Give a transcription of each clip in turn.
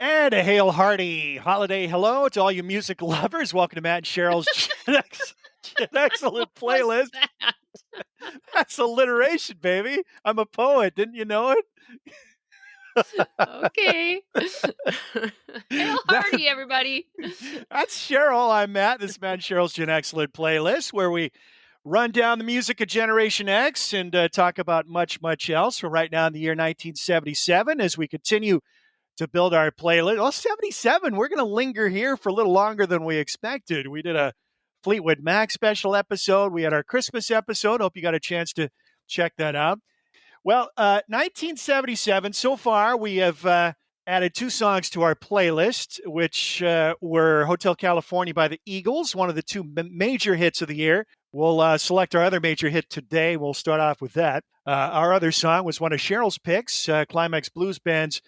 And a hail hearty holiday hello to all you music lovers. Welcome to Matt and Cheryl's Excellent What's Playlist. that? That's alliteration, baby. I'm a poet. Didn't you know it? Okay. Hail That- Hardy, everybody. that's Cheryl. I'm Matt. This is Matt and Cheryl's Gen Excellent Playlist, where we run down the music of Generation X and talk about much, much else. We're right now in the year 1977 as we continue to build our playlist. Oh, 77. We're going to linger here for a little longer than we expected. We did a Fleetwood Mac special episode. We had our Christmas episode. Hope you got a chance to check that out. Well, 1977, so far, we have added two songs to our playlist, which were Hotel California by the Eagles, one of the two major hits of the year. We'll select our other major hit today. We'll start off with that. Our other song was one of Cheryl's picks, Climax Blues Band's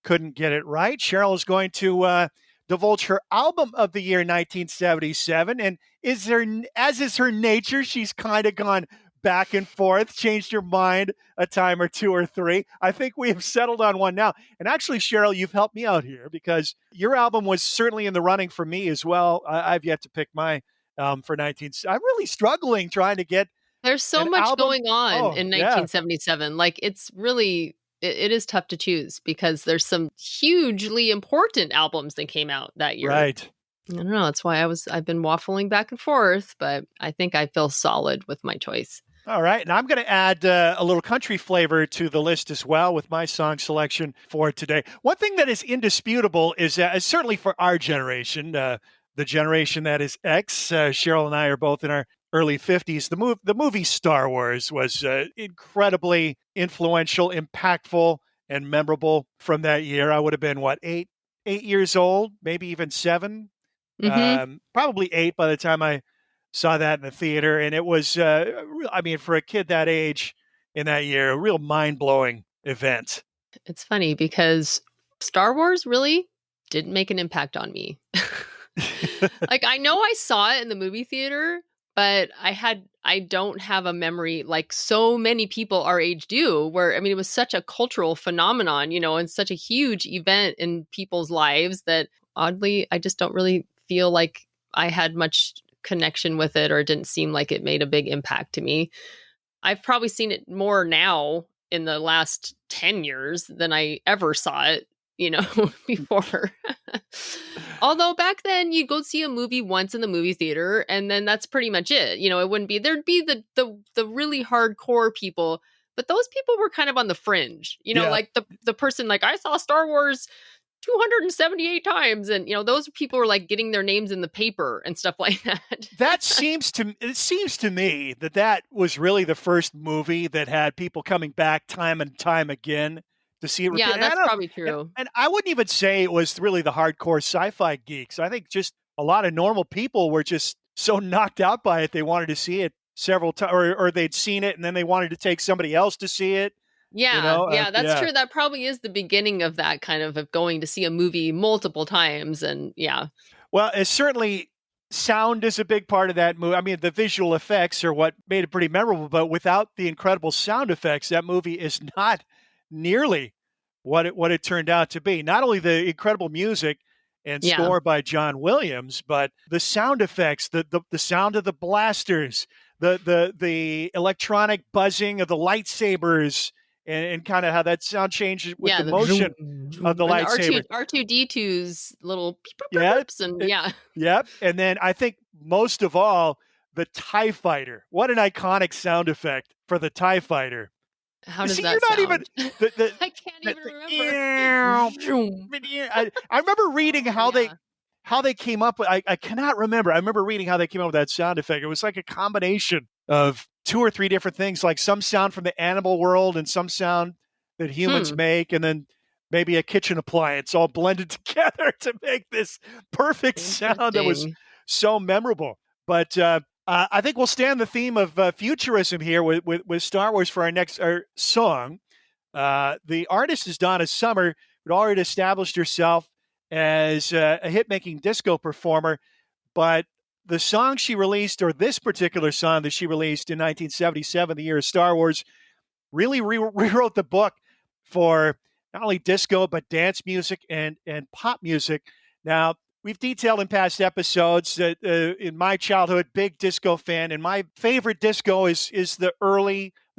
Couldn't Get It Right. Cheryl is going to divulge her album of the year 1977. And as is her nature, she's kind of gone back and forth, changed her mind a time or two or three. I think we have settled on one now. And actually, Cheryl, you've helped me out here because your album was certainly in the running for me as well. I've yet to pick my for 19. I'm really struggling trying to get There's so an much album. going on Oh, in yeah. 1977. Like, it's really, it is tough to choose because there's some hugely important albums that came out that year. Right. I don't know. That's why I've been waffling back and forth, but I think I feel solid with my choice. All right. And I'm going to add a little country flavor to the list as well with my song selection for today. One thing that is indisputable is certainly for our generation, the generation that is X, Cheryl and I are both in our early 50s. The movie Star Wars was incredibly influential, impactful, and memorable from that year. I would have been, 8 years old, maybe even 7, probably 8 by the time I saw that in the theater. And it was, for a kid that age in that year, a real mind-blowing event. It's funny because Star Wars really didn't make an impact on me. Like, I know I saw it in the movie theater, but I don't have a memory like so many people our age do, where, it was such a cultural phenomenon, and such a huge event in people's lives that oddly, I just don't really feel like I had much connection with it, or it didn't seem like it made a big impact to me. I've probably seen it more now in the last 10 years than I ever saw it, before. Although back then you go see a movie once in the movie theater and then that's pretty much it. It wouldn't be, there'd be the really hardcore people, but those people were kind of on the fringe, Yeah. like the person, like, I saw Star Wars 278 times. And, those people were like getting their names in the paper and stuff like that. It seems to me that was really the first movie that had people coming back time and time again to see it. Yeah, that's probably true. And I wouldn't even say it was really the hardcore sci-fi geeks. I think just a lot of normal people were just so knocked out by it. They wanted to see it several times, or they'd seen it and then they wanted to take somebody else to see it. Yeah, that's true. That probably is the beginning of that kind of going to see a movie multiple times. And yeah. Well, it's certainly sound is a big part of that movie. The visual effects are what made it pretty memorable, but without the incredible sound effects, that movie is not nearly what it turned out to be. Not only the incredible music and score by John Williams, but the sound effects, the sound of the blasters, the electronic buzzing of the lightsabers, and kind of how that sound changes with the motion of the lightsaber. R2-D2's little Yep. and Yep. And then I think most of all, the TIE Fighter. What an iconic sound effect for the TIE Fighter. How does that sound? I can't even remember. I remember reading how they came up with. I cannot remember. I remember reading how they came up with that sound effect. It was like a combination of 2 or 3 different things, like some sound from the animal world and some sound that humans make, and then maybe a kitchen appliance all blended together to make this perfect sound that was so memorable. But I think we'll stay on the theme of futurism here with Star Wars for our next song. The artist is Donna Summer, who'd already established herself as a hit-making disco performer, but the song she released, or this particular song that she released in 1977, the year of Star Wars, really rewrote the book for not only disco, but dance music and pop music. Now, we've detailed in past episodes that in my childhood, big disco fan, and my favorite disco is the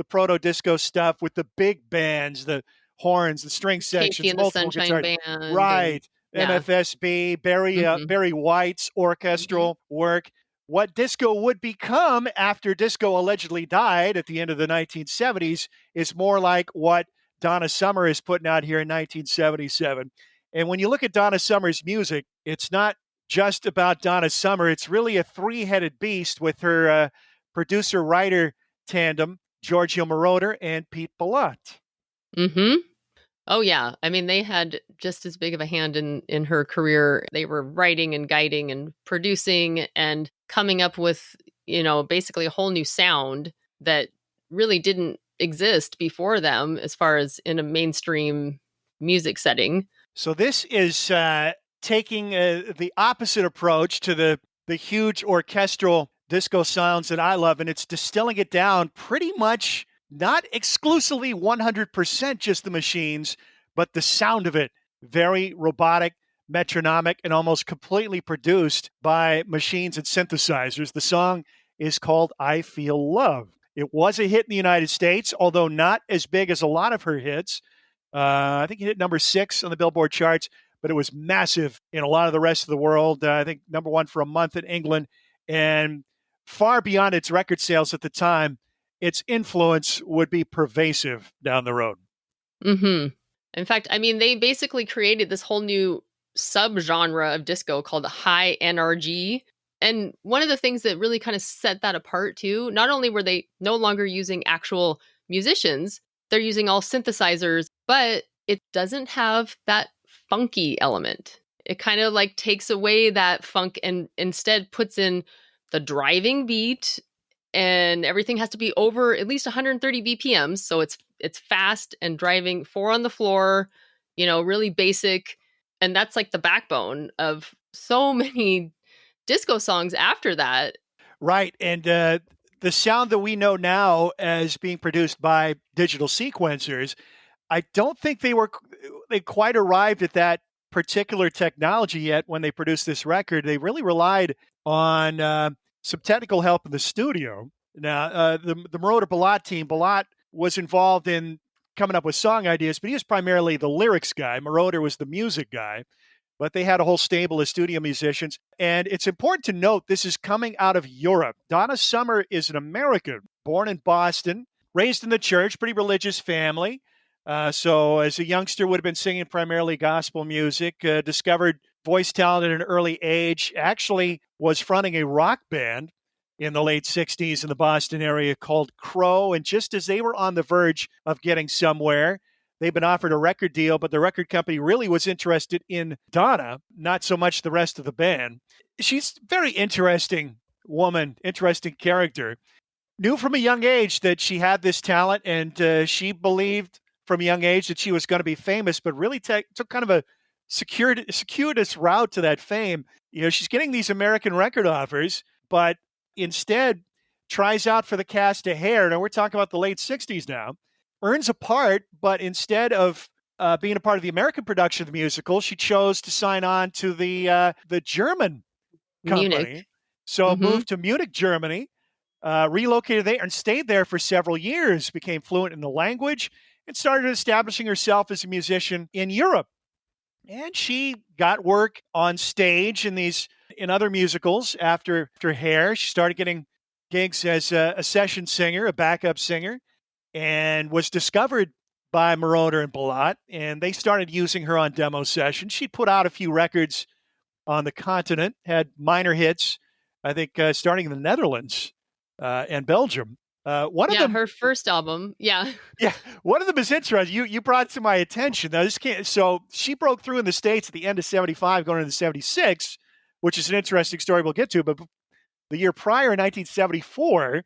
proto disco stuff with the big bands, the horns, the string Casey sections, and the multiple Sunshine guitars. Band and Right. yeah. MFSB, Mhm. Barry White's Mhm. orchestral work. What disco would become after disco allegedly died at the end of the 1970s is more like what Donna Summer is putting out here in 1977. And when you look at Donna Summer's music, it's not just about Donna Summer. It's really a three-headed beast with her producer-writer tandem, Giorgio Moroder and Pete Bellotte. Mhm. Oh yeah. I mean, they had just as big of a hand in her career. They were writing and guiding and producing and coming up with, basically a whole new sound that really didn't exist before them as far as in a mainstream music setting. So this is taking the opposite approach to the huge orchestral disco sounds that I love, and it's distilling it down pretty much not exclusively 100% just the machines, but the sound of it. Very robotic, metronomic, and almost completely produced by machines and synthesizers. The song is called I Feel Love. It was a hit in the United States, although not as big as a lot of her hits. I think it hit number 6 on the Billboard charts, but it was massive in a lot of the rest of the world. I think number 1 for a month in England, and far beyond its record sales at the time, its influence would be pervasive down the road. Mhm. In fact, I mean, they basically created this whole new subgenre of disco called high NRG. And one of the things that really kind of set that apart too, not only were they no longer using actual musicians, they're using all synthesizers, but it doesn't have that funky element. It kind of like takes away that funk and instead puts in the driving beat, and everything has to be over at least 130 BPMs. So it's fast and driving, four on the floor, really basic. And that's like the backbone of so many disco songs after that. Right. And the sound that we know now as being produced by digital sequencers, I don't think they quite arrived at that particular technology yet when they produced this record. They really relied on some technical help in the studio. Now, the Moroder Bellotte team, Bellotte was involved in coming up with song ideas, but he was primarily the lyrics guy. Moroder was the music guy, but they had a whole stable of studio musicians. And it's important to note this is coming out of Europe. Donna Summer is an American, born in Boston, raised in the church, pretty religious family. So as a youngster, would have been singing primarily gospel music. Discovered voice talent at an early age. Actually, was fronting a rock band in the late 60s in the Boston area called Crow. And just as they were on the verge of getting somewhere, they've been offered a record deal, but the record company really was interested in Donna, not so much the rest of the band. She's a very interesting woman, interesting character. Knew from a young age that she had this talent, and she believed from a young age that she was going to be famous, but really took kind of a circuitous route to that fame. She's getting these American record offers, but instead tries out for the cast of Hair. Now, we're talking about the late 60s now. Earns a part, but instead of being a part of the American production of the musical, she chose to sign on to the German company. Munich. So Hmm. moved to Munich, Germany, relocated there and stayed there for several years, became fluent in the language, and started establishing herself as a musician in Europe. And she got work on stage in other musicals after Hair. She started getting gigs as a session singer, a backup singer, and was discovered by Moroder and Bellotte, and they started using her on demo sessions. She put out a few records on the continent, had minor hits, I think, starting in the Netherlands and Belgium. One of Yeah, them, her first album. Yeah. yeah, one of them is interesting. You brought to my attention. Now, this can't. So she broke through in the States at the end of '75, going into '76, which is an interesting story we'll get to. But the year prior, in 1974,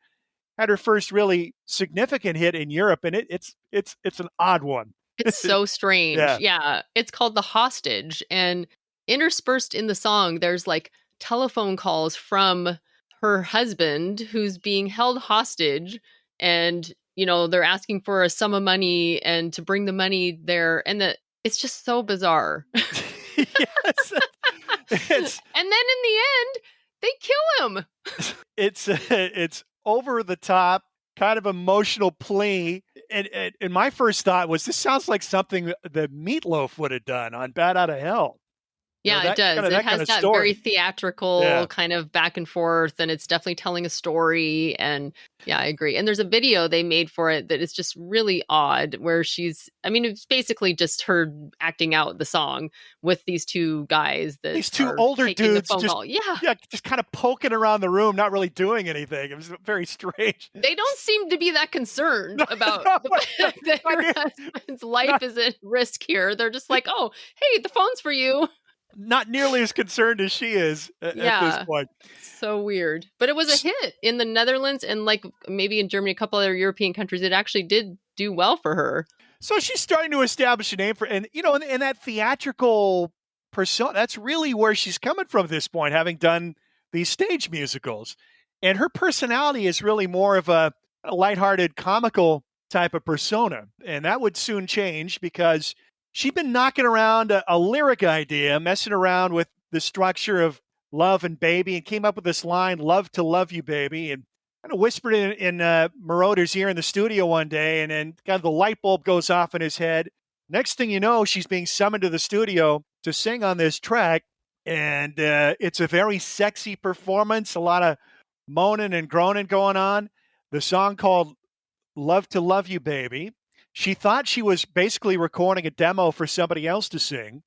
had her first really significant hit in Europe, and it's an odd one. It's so strange. Yeah. Yeah. It's called The Hostage. And interspersed in the song, there's like telephone calls from her husband who's being held hostage. And they're asking for a sum of money and to bring the money there, and it's just so bizarre. Yes. It's And then in the end, they kill him. it's over the top, kind of emotional plea. And my first thought was, this sounds like something that Meatloaf would have done on Bat Out of Hell. Yeah, it does. It has that very theatrical kind of back and forth, and it's definitely telling a story. And yeah, I agree. And there's a video they made for it that is just really odd, where it's basically just her acting out the song with these two guys these two older dudes just kind of poking around the room, not really doing anything. It was very strange. They don't seem to be that concerned about the fact that her husband's life is at risk here. They're just like, oh, hey, the phone's for you. Not nearly as concerned as she is at this point. So weird. But it was a hit in the Netherlands and like maybe in Germany, a couple other European countries. It actually did do well for her. So she's starting to establish a name and that theatrical persona, that's really where she's coming from at this point, having done these stage musicals. And her personality is really more of a lighthearted, comical type of persona. And that would soon change because she'd been knocking around a lyric idea, messing around with the structure of love and baby, and came up with this line, "Love to love you, baby," and kind of whispered in Moroder's ear in the studio one day, and then kind of the light bulb goes off in his head. Next thing you know, she's being summoned to the studio to sing on this track, and it's a very sexy performance, a lot of moaning and groaning going on. The song called "Love to Love You, Baby." She thought she was basically recording a demo for somebody else to sing,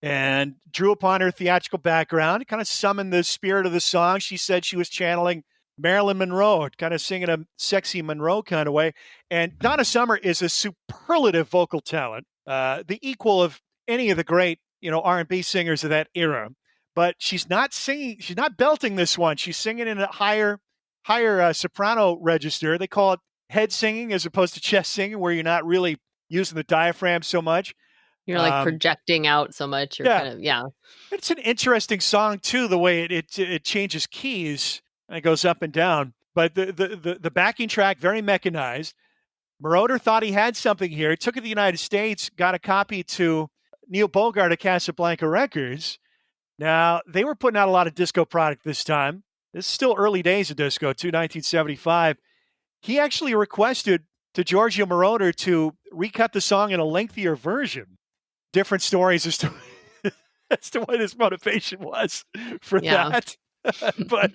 and drew upon her theatrical background, kind of summoned the spirit of the song. She said she was channeling Marilyn Monroe, kind of singing a sexy Monroe kind of way. And Donna Summer is a superlative vocal talent, the equal of any of the great, R&B singers of that era. But she's not singing, she's not belting this one. She's singing in a higher soprano register. They call it head singing as opposed to chest singing, where you're not really using the diaphragm so much. You're like projecting out so much. It's an interesting song too, the way it changes keys and it goes up and down. But the backing track, very mechanized. Moroder thought he had something here. He took it to the United States, got a copy to Neil Bogart at Casablanca Records. Now, they were putting out a lot of disco product this time. This is still early days of disco, too, 1975. He actually requested to Giorgio Moroder to recut the song in a lengthier version. Different stories as to what his motivation was for that. But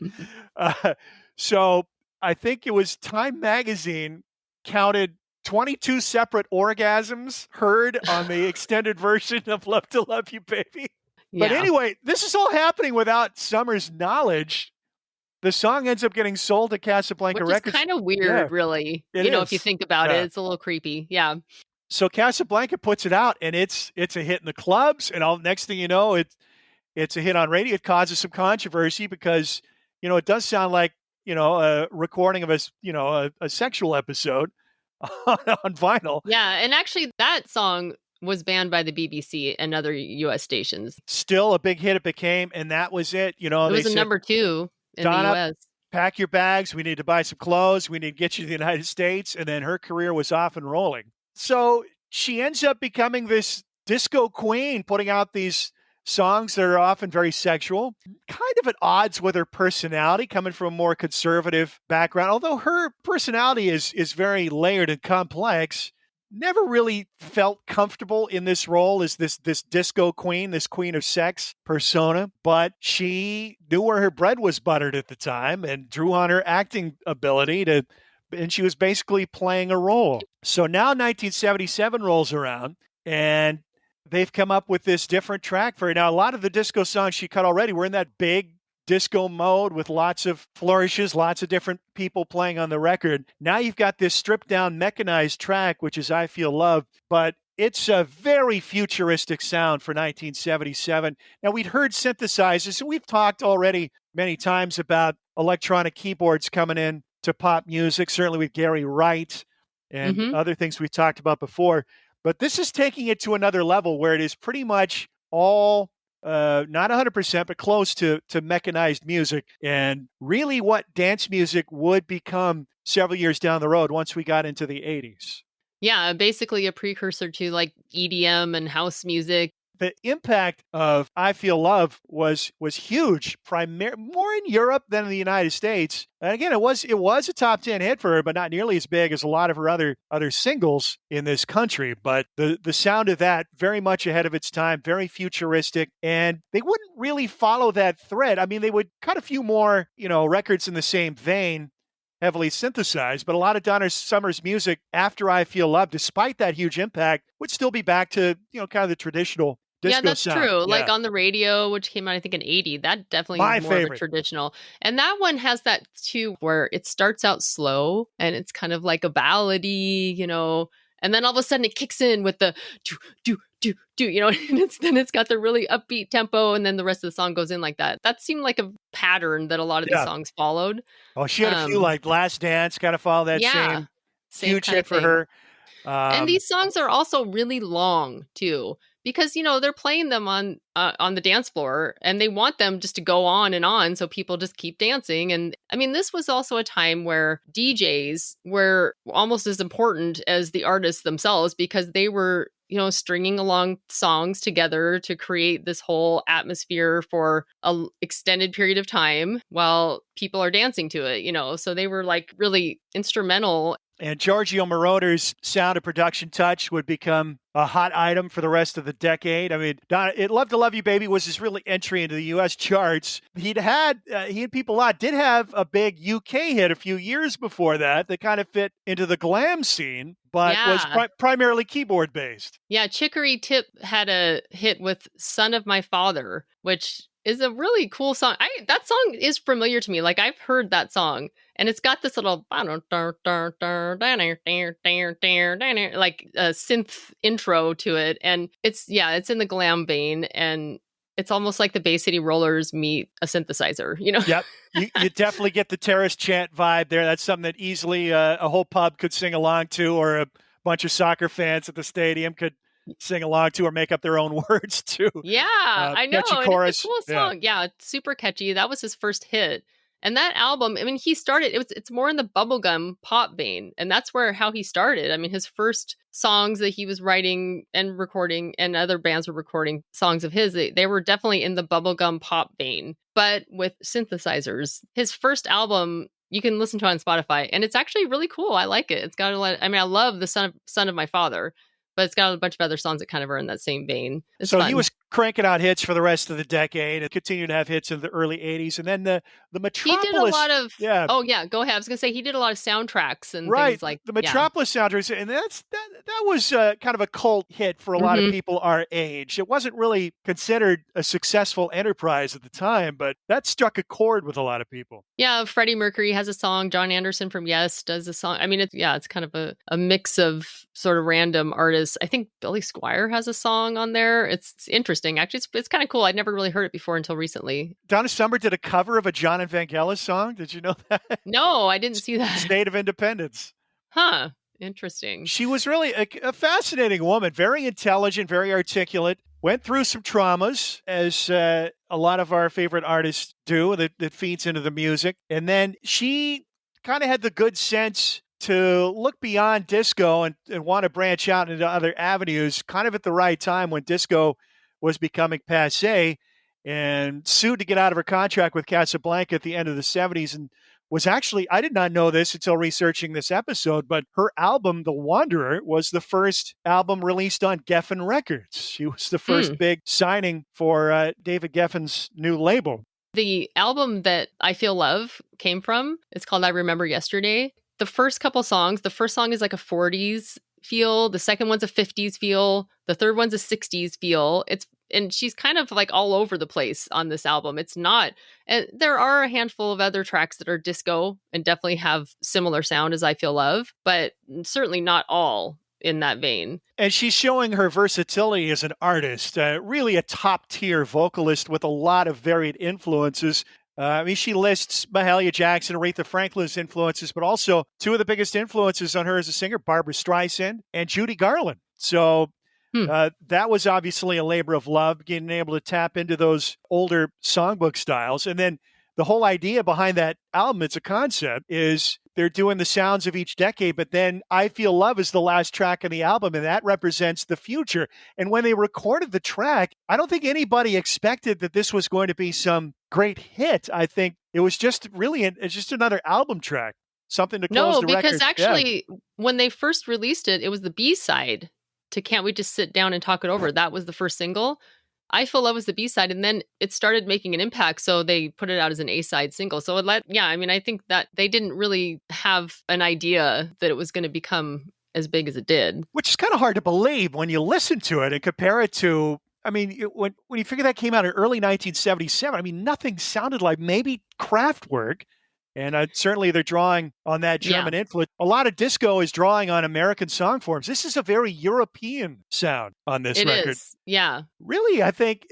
so I think it was Time Magazine counted 22 separate orgasms heard on the extended version of "Love to Love You, Baby." But anyway, this is all happening without Summer's knowledge. The song ends up getting sold to Casablanca Records. Which is kind of weird, really. If you think about it, it's a little creepy. Yeah. So Casablanca puts it out, and it's a hit in the clubs, and next thing you know, it's a hit on radio. It causes some controversy because, it does sound like, a recording of a sexual episode on vinyl. Yeah, and actually that song was banned by the BBC and other U.S. stations. Still a big hit it became, and that was it. It was a number 2 in Donna, the U.S. Pack your bags. We need to buy some clothes. We need to get you to the United States. And then her career was off and rolling. So she ends up becoming this disco queen, putting out these songs that are often very sexual, kind of at odds with her personality, coming from a more conservative background. Although her personality is very layered and complex, never really felt comfortable in this role as this disco queen, this queen of sex persona. But she knew where her bread was buttered at the time and drew on her acting ability and she was basically playing a role. So now 1977 rolls around, and they've come up with this different track for her. Now, a lot of the disco songs she cut already were in that big disco mode with lots of flourishes, lots of different people playing on the record. Now you've got this stripped down mechanized track, which is "I Feel Love," but it's a very futuristic sound for 1977. Now, we'd heard synthesizers, and we've talked already many times about electronic keyboards coming in to pop music, certainly with Gary Wright and other things we've talked about before. But this is taking it to another level where it is pretty much all not 100%, but close to mechanized music, and really what dance music would become several years down the road once we got into the 80s. Yeah, basically a precursor to like EDM and house music. The impact of "I Feel Love" was huge, more in Europe than in the United States. And again, it was a top 10 hit for her, but not nearly as big as a lot of her other singles in this country. But the sound of that, very much ahead of its time, very futuristic, and they wouldn't really follow that thread. I mean, they would cut a few more, records in the same vein, heavily synthesized, but a lot of Donna Summer's music after "I Feel Love," despite that huge impact, would still be back to, kind of the traditional Yeah, disco that's sound. true. Yeah. Like on the radio, which came out, I think, in 80, that definitely My is more of a favorite. traditional. And that one has that too, where it starts out slow and it's kind of like a ballady, and then all of a sudden it kicks in with the do, do, do, and then it's got the really upbeat tempo, and then the rest of the song goes in like that. That seemed like a pattern that a lot of these Yeah. songs followed. Oh, she had a few like "Last Dance," kind of follow that Yeah, same huge kind hit of for thing. her. And these songs are also really long too, because they're playing them on the dance floor, and they want them just to go on and on, so people just keep dancing. And I mean, this was also a time where DJs were almost as important as the artists themselves, because they were stringing along songs together to create this whole atmosphere for a extended period of time while people are dancing to it. So they were like really instrumental. And Giorgio Moroder's sound and production touch would become a hot item for the rest of the decade. I mean, "Love to Love You Baby" was his really entry into the U.S. charts. He and People a Lot did have a big UK hit a few years before that kind of fit into the glam scene, but was Yeah. primarily keyboard based. Yeah, Chicory Tip had a hit with "Son of My Father," which is a really cool song. That song is familiar to me. Like, I've heard that song, and it's got this little like a synth intro to it, and it's in the glam vein, and it's almost like the Bay City Rollers meet a synthesizer. Yep. You definitely get the terrace chant vibe there. That's something that easily a whole pub could sing along to, or a bunch of soccer fans at the stadium could sing along to, or make up their own words to. Yeah, I know. Catchy And chorus. it's a cool song. Yeah, it's super catchy. That was his first hit. And that album, I mean, he started, it's more in the bubblegum pop vein. And that's how he started. I mean, his first songs that he was writing and recording, and other bands were recording songs of his, they were definitely in the bubblegum pop vein, but with synthesizers. His first album, you can listen to on Spotify, and it's actually really cool. I like it. It's got a lot. I mean, I love the Son of My Father, but it's got a bunch of other songs that kind of are in that same vein. It's so fun. He was cranking out hits for the rest of the decade and continued to have hits in the early 80s. And then the Metropolis. He did a lot of. Yeah. Oh, yeah. Go ahead. I was going to say he did a lot of soundtracks and Right. things like the Metropolis soundtracks. And that was kind of a cult hit for a lot of people our age. It wasn't really considered a successful enterprise at the time, but that struck a chord with a lot of people. Yeah. Freddie Mercury has a song. John Anderson from Yes does a song. I mean, it's kind of a mix of sort of random artists. I think Billy Squier has a song on there. It's interesting. Actually, it's kind of cool. I'd never really heard it before until recently. Donna Summer did a cover of a John and Vangelis song. Did you know that? No, I didn't see that. State of Independence. Huh. Interesting. She was really a fascinating woman, very intelligent, very articulate, went through some traumas, as a lot of our favorite artists do, that feeds into the music. And then she kind of had the good sense to look beyond disco and want to branch out into other avenues, kind of at the right time when disco was becoming passé, and sued to get out of her contract with Casablanca at the end of the 70s, and was actually, I did not know this until researching this episode, but her album, The Wanderer, was the first album released on Geffen Records. She was the first big signing for David Geffen's new label. The album that I Feel Love came from, it's called I Remember Yesterday. The first couple songs, the first song is like a 40s feel. The second one's a 50s feel. The third one's a 60s feel. And she's kind of like all over the place on this album. It's not, and there are a handful of other tracks that are disco and definitely have similar sound as I Feel Love, but certainly not all in that vein. And she's showing her versatility as an artist, really a top tier vocalist with a lot of varied influences. I mean, she lists Mahalia Jackson, Aretha Franklin's influences, but also two of the biggest influences on her as a singer, Barbra Streisand and Judy Garland. So Hmm. That was obviously a labor of love, being able to tap into those older songbook styles. And then the whole idea behind that album, it's a concept, is they're doing the sounds of each decade, but then I Feel Love is the last track in the album, and that represents the future. And when they recorded the track, I don't think anybody expected that this was going to be some great hit. I think it was just really, it's just another album track, something to close No, the because record. Yeah. actually, when they first released it, it was the B-side to Can't We Just Sit Down and Talk It Over. That was the first single. I Feel Love was the B-side, and then it started making an impact, so they put it out as an A-side single. So I think that they didn't really have an idea that it was going to become as big as it did. Which is kind of hard to believe when you listen to it and compare it to, I mean, when you figure that came out in early 1977, I mean, nothing sounded like maybe Kraftwerk. And certainly they're drawing on that German influence. A lot of disco is drawing on American song forms. This is a very European sound on this record. It is, yeah. Really, I think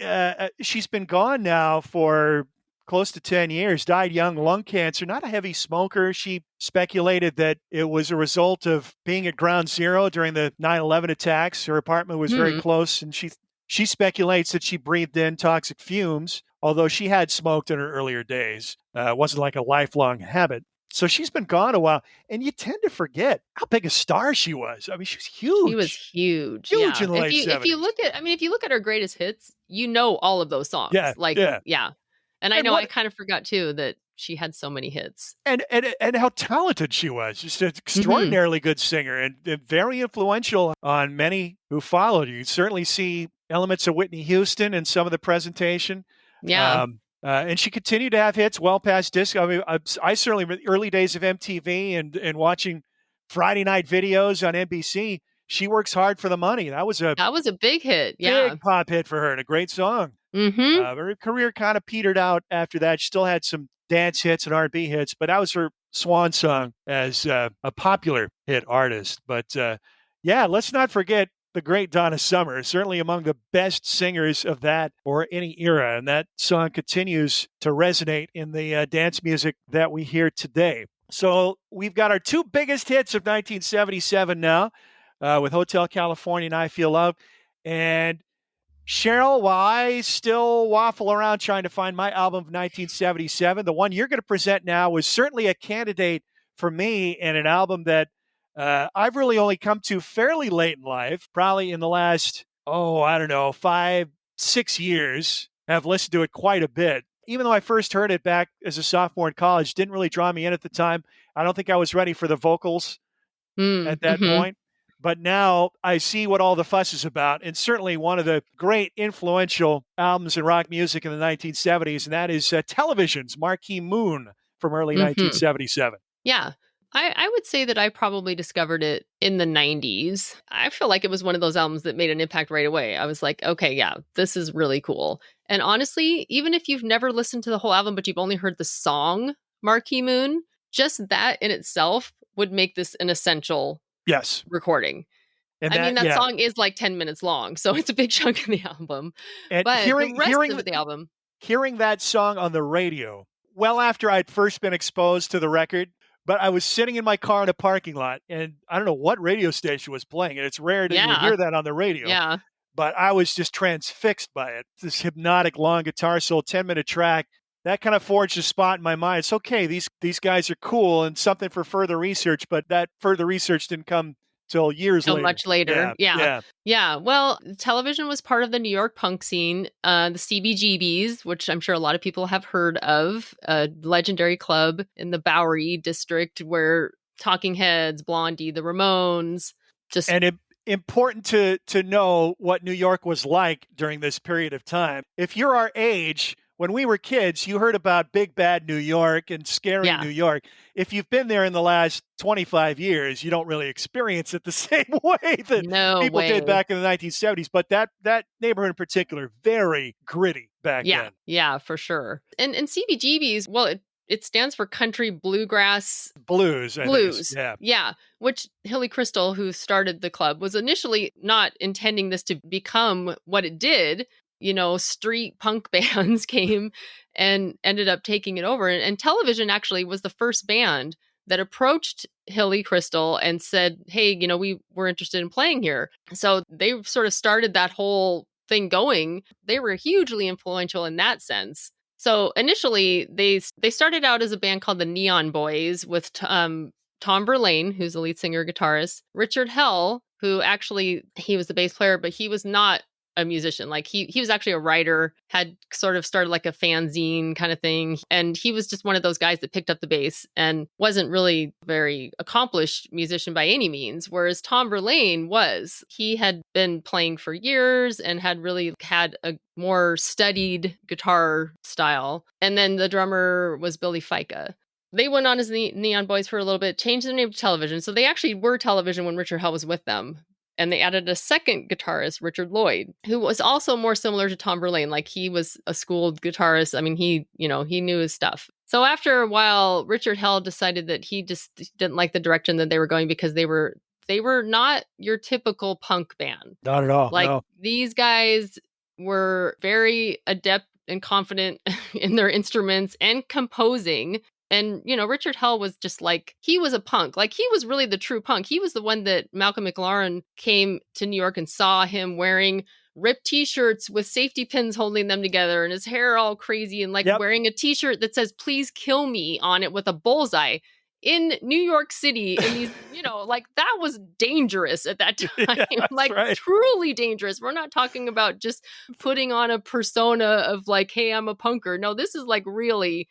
she's been gone now for close to 10 years, died young, lung cancer, not a heavy smoker. She speculated that it was a result of being at Ground Zero during the 9/11 attacks. Her apartment was very close, and she speculates that she breathed in toxic fumes, although she had smoked in her earlier days. It wasn't like a lifelong habit. So she's been gone a while, and you tend to forget how big a star she was. I mean, she was huge. She was huge. Huge yeah. in the late 70s. If you look at her greatest hits, you know all of those songs. Yeah, yeah. And I know I kind of forgot too that she had so many hits. And how talented she was. Just an extraordinarily good singer and very influential on many who followed. You certainly see elements of Whitney Houston in some of the presentation. Yeah. And she continued to have hits well past disco. I mean, I certainly, early days of MTV and watching Friday night videos on NBC, she works hard for the money. That was a big hit. Yeah. Big pop hit for her and a great song. Her career kind of petered out after that. She still had some dance hits and R&B hits, but that was her swan song as a popular hit artist. But let's not forget the great Donna Summer, certainly among the best singers of that or any era. And that song continues to resonate in the dance music that we hear today. So we've got our two biggest hits of 1977 now with Hotel California and I Feel Love. And Sheryl, while I still waffle around trying to find my album of 1977, the one you're going to present now was certainly a candidate for me and an album that I've really only come to fairly late in life, probably in the last, 5, 6 years, have listened to it quite a bit. Even though I first heard it back as a sophomore in college, didn't really draw me in at the time. I don't think I was ready for the vocals at that point. But now I see what all the fuss is about, and certainly one of the great influential albums in rock music in the 1970s, and that is Television's Marquee Moon from early 1977. Yeah. I would say that I probably discovered it in the 90s. I feel like it was one of those albums that made an impact right away. I was like, okay, yeah, this is really cool. And honestly, even if you've never listened to the whole album, but you've only heard the song Marquee Moon, just that in itself would make this an essential recording. And that song is like 10 minutes long, so it's a big chunk of the album. And but the rest of the album, hearing that song on the radio, well after I'd first been exposed to the record, but I was sitting in my car in a parking lot, and I don't know what radio station was playing it. It's rare that you hear that on the radio. Yeah. But I was just transfixed by it. This hypnotic long guitar solo, 10-minute track, that kind of forged a spot in my mind. It's okay, these guys are cool and something for further research, but that further research didn't come till years later. Much later. Yeah. Well, Television was part of the New York punk scene, the CBGBs, which I'm sure a lot of people have heard of, a legendary club in the Bowery district where Talking Heads, Blondie, the Ramones, important to know what New York was like during this period of time. If you're our age, when we were kids, you heard about big bad New York and scary New York. If you've been there in the last 25 years, you don't really experience it the same way that people did back in the 1970s. But that neighborhood in particular, very gritty back then. Yeah, for sure. And CBGBs, well, it stands for Country Bluegrass Blues. Yeah. Which Hilly Crystal, who started the club, was initially not intending this to become what it did. Street punk bands came and ended up taking it over. And Television actually was the first band that approached Hilly Crystal and said, hey, we're interested in playing here. So they sort of started that whole thing going. They were hugely influential in that sense. So initially, they started out as a band called the Neon Boys with Tom Verlaine, who's the lead singer guitarist, Richard Hell, who actually, he was the bass player, but he was not a musician. Like he was actually a writer, had sort of started like a fanzine kind of thing. And he was just one of those guys that picked up the bass and wasn't really very accomplished musician by any means. Whereas Tom Verlaine was. He had been playing for years and had really had a more studied guitar style. And then the drummer was Billy Fica. They went on as the Neon Boys for a little bit, changed their name to Television. So they actually were Television when Richard Hell was with them. And they added a second guitarist, Richard Lloyd, who was also more similar to Tom Verlaine. Like he was a schooled guitarist. I mean, he knew his stuff. So after a while, Richard Hell decided that he just didn't like the direction that they were going because they were not your typical punk band. Not at all. Like no. These guys were very adept and confident in their instruments and composing. And, Richard Hell was just like, he was a punk. Like, he was really the true punk. He was the one that Malcolm McLaren came to New York and saw him wearing ripped t-shirts with safety pins holding them together and his hair all crazy and wearing a t-shirt that says, please kill me on it with a bullseye in New York City. In these, that was dangerous at that time. Yeah, truly dangerous. We're not talking about just putting on a persona of like, hey, I'm a punker. No, this is like really...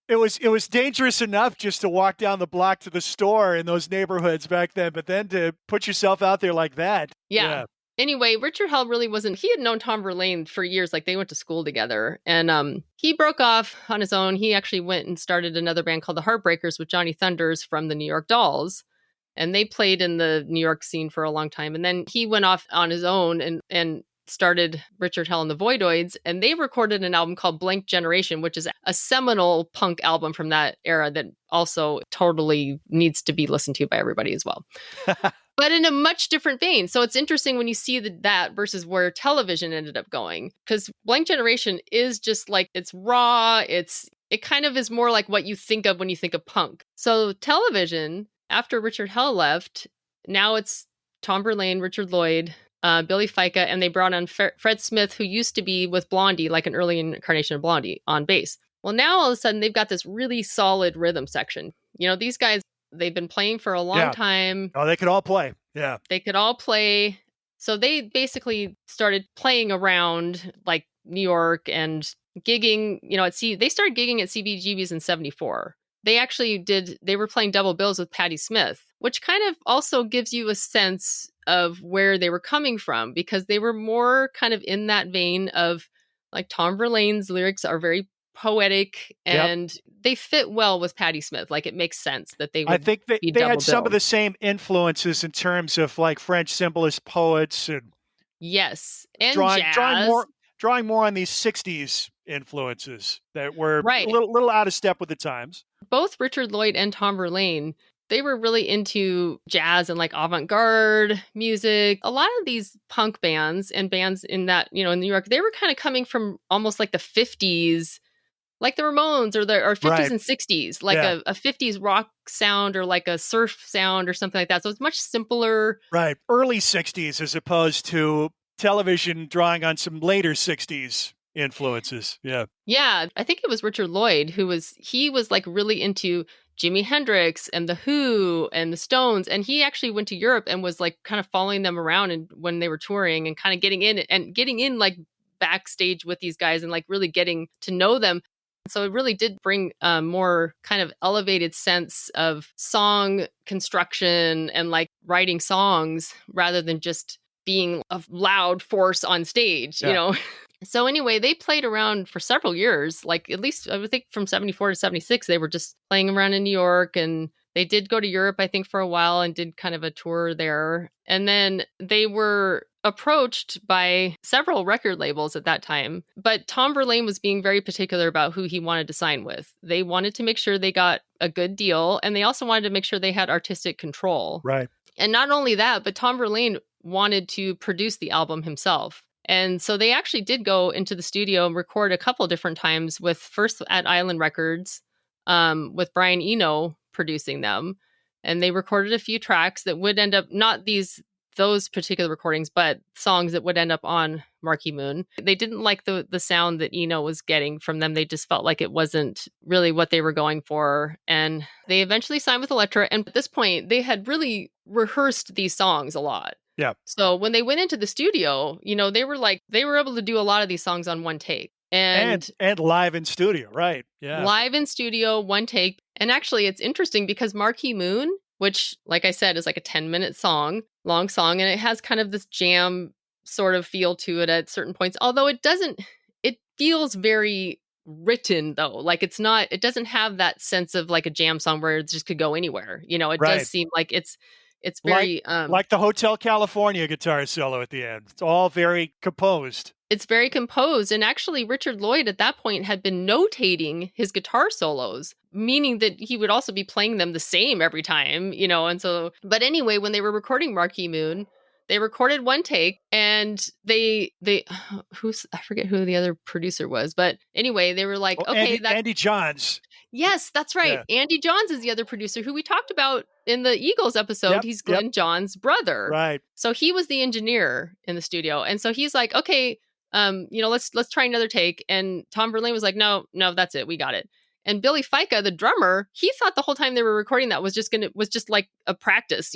It was dangerous enough just to walk down the block to the store in those neighborhoods back then, but then to put yourself out there like that. Yeah. Anyway, Richard Hell really wasn't, he had known Tom Verlaine for years, like they went to school together. And he broke off on his own. He actually went and started another band called the Heartbreakers with Johnny Thunders from the New York Dolls. And they played in the New York scene for a long time. And then he went off on his own and started Richard Hell and the Voidoids, and they recorded an album called Blank Generation, which is a seminal punk album from that era that also totally needs to be listened to by everybody as well. But in a much different vein. So it's interesting when you see that versus where Television ended up going, because Blank Generation is just like, it's raw. It kind of is more like what you think of when you think of punk. So Television, after Richard Hell left, now it's Tom Verlaine, Richard Lloyd, Billy Fica, and they brought on Fred Smith, who used to be with Blondie, like an early incarnation of Blondie, on bass. Well, now all of a sudden they've got this really solid rhythm section. These guys, they've been playing for a long time. Oh, they could all play. Yeah. They could all play. So they basically started playing around like New York and gigging, they started gigging at CBGB's in 74. They were playing double bills with Patti Smith, which kind of also gives you a sense of where they were coming from, because they were more kind of in that vein of like Tom Verlaine's lyrics are very poetic and they fit well with Patti Smith. Like it makes sense that they would. I think they had some of the same influences in terms of like French symbolist poets and yes, and jazz. Drawing more on these 60s influences that were a little out of step with the times. Both Richard Lloyd and Tom Verlaine, they were really into jazz and like avant-garde music. A lot of these punk bands and bands in that, in New York, they were kind of coming from almost like the 50s, like the Ramones or 50s and 60s, like a 50s rock sound or like a surf sound or something like that. So it's much simpler. Right. Early 60s as opposed to Television drawing on some later 60s influences. Yeah. Yeah. I think it was Richard Lloyd he was like really into Jimi Hendrix and The Who and the Stones. And he actually went to Europe and was like kind of following them around and when they were touring and kind of getting in like backstage with these guys and like really getting to know them. So it really did bring a more kind of elevated sense of song construction and like writing songs rather than just being a loud force on stage, So anyway, they played around for several years, like at least I would think from 74 to 76, they were just playing around in New York, and they did go to Europe, I think, for a while and did kind of a tour there. And then they were approached by several record labels at that time. But Tom Verlaine was being very particular about who he wanted to sign with. They wanted to make sure they got a good deal, and they also wanted to make sure they had artistic control. Right. And not only that, but Tom Verlaine wanted to produce the album himself. And so they actually did go into the studio and record a couple different times first at Island Records with Brian Eno producing them. And they recorded a few tracks that would end up, not those particular recordings, but songs that would end up on Marquee Moon. They didn't like the sound that Eno was getting from them. They just felt like it wasn't really what they were going for. And they eventually signed with Elektra. And at this point, they had really rehearsed these songs a lot. Yeah. So when they went into the studio, they were able to do a lot of these songs on one take. And live in studio, right? Yeah. Live in studio, one take. And actually, it's interesting because Marquee Moon, which, like I said, is like a 10-minute long song, and it has kind of this jam sort of feel to it at certain points. Although it feels very written though. Like it doesn't have that sense of like a jam song where it just could go anywhere. It does seem like it's very like the Hotel California guitar solo at the end. It's all very composed. It's very composed. And actually, Richard Lloyd at that point had been notating his guitar solos, meaning that he would also be playing them the same every time, and so, but anyway, when they were recording Marquee Moon, they recorded one take, and I forget who the other producer was, but anyway, they were like, okay, Andy Johns. Yes, that's right. Yeah. Andy Johns is the other producer who we talked about in the Eagles episode. Yep, he's Glenn Johns' brother. Right. So he was the engineer in the studio. And so he's like, okay, let's try another take. And Tom Verlaine was like, no, that's it. We got it. And Billy Fica, the drummer, he thought the whole time they were recording that was just like a practice,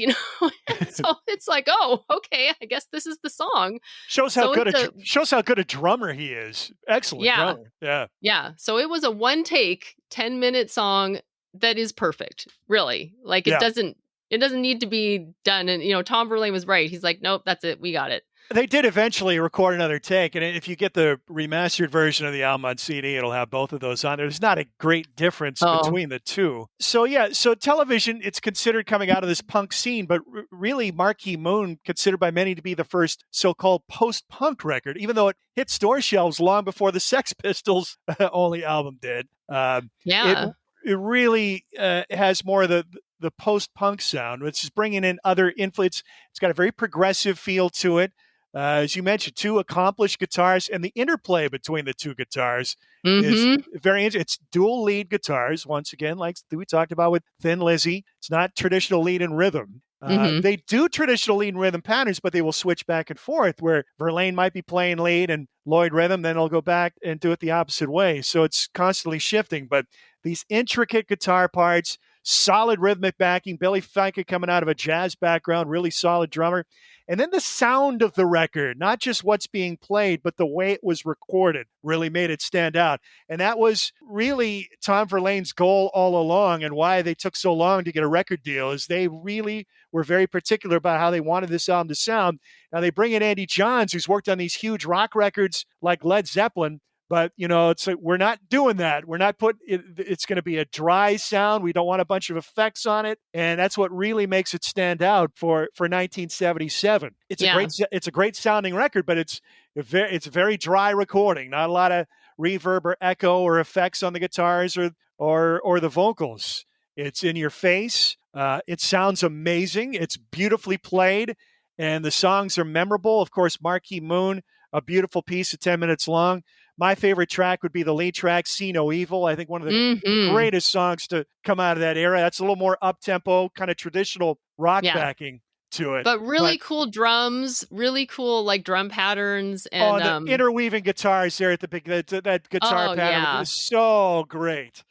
So it's like, oh, okay, I guess this is the song. Shows how good a drummer he is. Excellent drummer. Yeah. Yeah. So it was a one take, 10-minute song that is perfect, really. Like it doesn't need to be done. And Tom Verlaine was right. He's like, nope, that's it. We got it. They did eventually record another take, and if you get the remastered version of the album on CD, it'll have both of those on there. There's not a great difference between the two. So Television, it's considered coming out of this punk scene, but really Marquee Moon, considered by many to be the first so-called post-punk record, even though it hit store shelves long before the Sex Pistols only album did. It really has more of the post-punk sound, which is bringing in other influence. It's got a very progressive feel to it. As you mentioned, two accomplished guitars, and the interplay between the two guitars is very interesting. It's dual lead guitars, once again, like we talked about with Thin Lizzy. It's not traditional lead and rhythm. They do traditional lead and rhythm patterns, but they will switch back and forth, where Verlaine might be playing lead and Lloyd rhythm, then he'll go back and do it the opposite way. So it's constantly shifting. But these intricate guitar parts, solid rhythmic backing, Billy Fica coming out of a jazz background, really solid drummer. And then the sound of the record, not just what's being played, but the way it was recorded really made it stand out. And that was really Tom Verlaine's goal all along, and why they took so long to get a record deal, is they really were very particular about how they wanted this album to sound. Now they bring in Andy Johns, who's worked on these huge rock records like Led Zeppelin, but, it's like, we're not doing that. We're not it's going to be a dry sound. We don't want a bunch of effects on it. And that's what really makes it stand out for 1977. It's a great sounding record, but it's a very dry recording. Not a lot of reverb or echo or effects on the guitars or the vocals. It's in your face. It sounds amazing. It's beautifully played, and the songs are memorable. Of course, Marquee Moon, a beautiful piece of 10 minutes long. My favorite track would be the lead track, See No Evil. I think one of the greatest songs to come out of that era. That's a little more up-tempo, kind of traditional rock backing to it. But really cool drums, really cool like drum patterns. And the interweaving guitars there at the big, that guitar pattern is so great.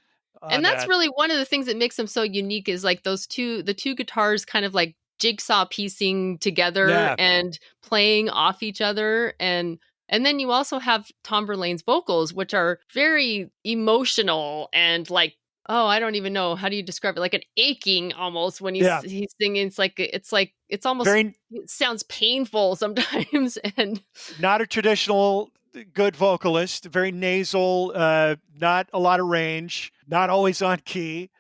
And that's really one of the things that makes them so unique, is like the two guitars kind of like jigsaw piecing together and playing off each other. And then you also have Tom Verlaine's vocals, which are very emotional and like, I don't even know, how do you describe it? Like an aching almost when he's singing. It's almost it sounds painful sometimes. And not a traditional good vocalist, very nasal, not a lot of range, not always on key.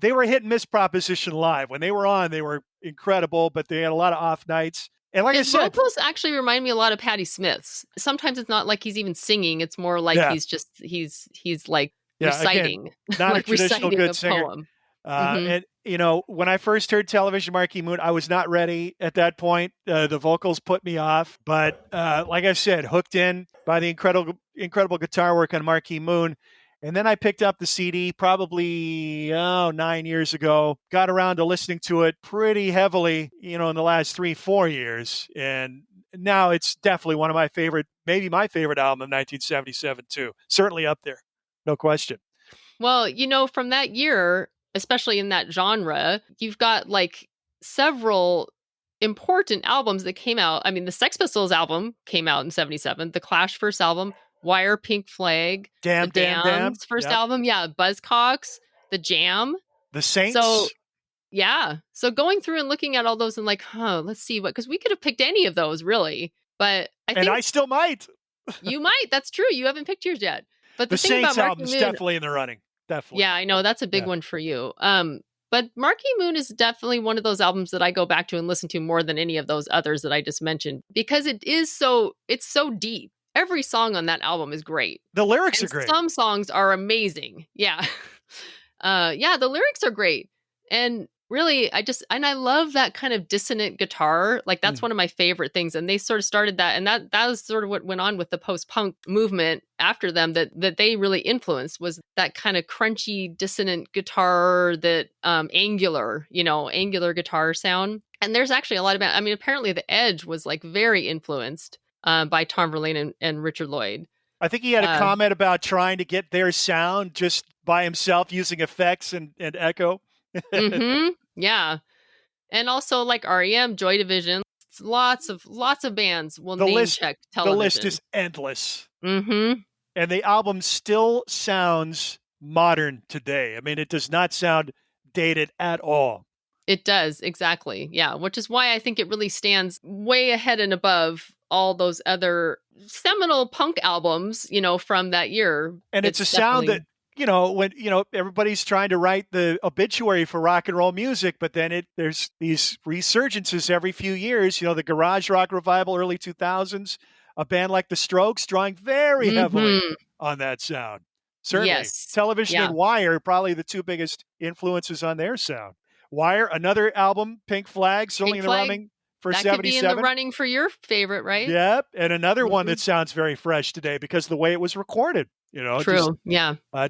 They were a hit and miss proposition live. When they were on, they were incredible, but they had a lot of off nights. And like his I said, vocals actually remind me a lot of Patti Smith's. Sometimes it's not like he's even singing; it's more like he's like reciting, again, not like a traditional good singer. Poem. And when I first heard Television Marquee Moon, I was not ready at that point. The vocals put me off, but like I said, hooked in by the incredible guitar work on Marquee Moon. And then I picked up the CD probably 9 years ago, got around to listening to it pretty heavily, in the last 3-4 years. And now it's definitely one of my favorite, maybe my favorite album of 1977 too. Certainly up there. No question. Well, from that year, especially in that genre, you've got like several important albums that came out. I mean, the Sex Pistols album came out in 77, the Clash first album, Wire, Pink Flag, Damn, the damn, damn. Damned's first Yep. album, yeah, Buzzcocks, the Jam. The Saints. So, yeah. So going through and looking at all those and like, let's see because we could have picked any of those really. But I think I still might. You might. That's true. You haven't picked yours yet. But the thing Saints about Marquee album is Moon, definitely in the running. Definitely. Yeah, I know that's a big one for you. But Marquee Moon is definitely one of those albums that I go back to and listen to more than any of those others that I just mentioned because it's so deep. Every song on that album is great. The lyrics are great. Some songs are amazing. Yeah. The lyrics are great. And really, I love that kind of dissonant guitar. Like that's one of my favorite things. And they sort of started that. And that was sort of what went on with the post-punk movement after them that they really influenced was that kind of crunchy, dissonant guitar, that angular guitar sound. And there's actually a lot of, apparently The Edge was like very influenced by Tom Verlaine and Richard Lloyd. I think he had a comment about trying to get their sound just by himself using effects and echo. Mm-hmm. Yeah. And also like REM, Joy Division, lots of bands will name check Television. The list is endless. Mm-hmm. And the album still sounds modern today. I mean, it does not sound dated at all. It does, exactly. Yeah, which is why I think it really stands way ahead and above all those other seminal punk albums, from that year. And it's a sound that, when, everybody's trying to write the obituary for rock and roll music, but then there's these resurgences every few years, the garage rock revival, early 2000s, a band like the Strokes drawing very heavily on that sound. Certainly. Yes. Television and Wire, probably the two biggest influences on their sound. Wire, another album, Pink Flag, certainly in the running for 77. That could be in the running for your favorite, right? Yep. And another one that sounds very fresh today because of the way it was recorded. True.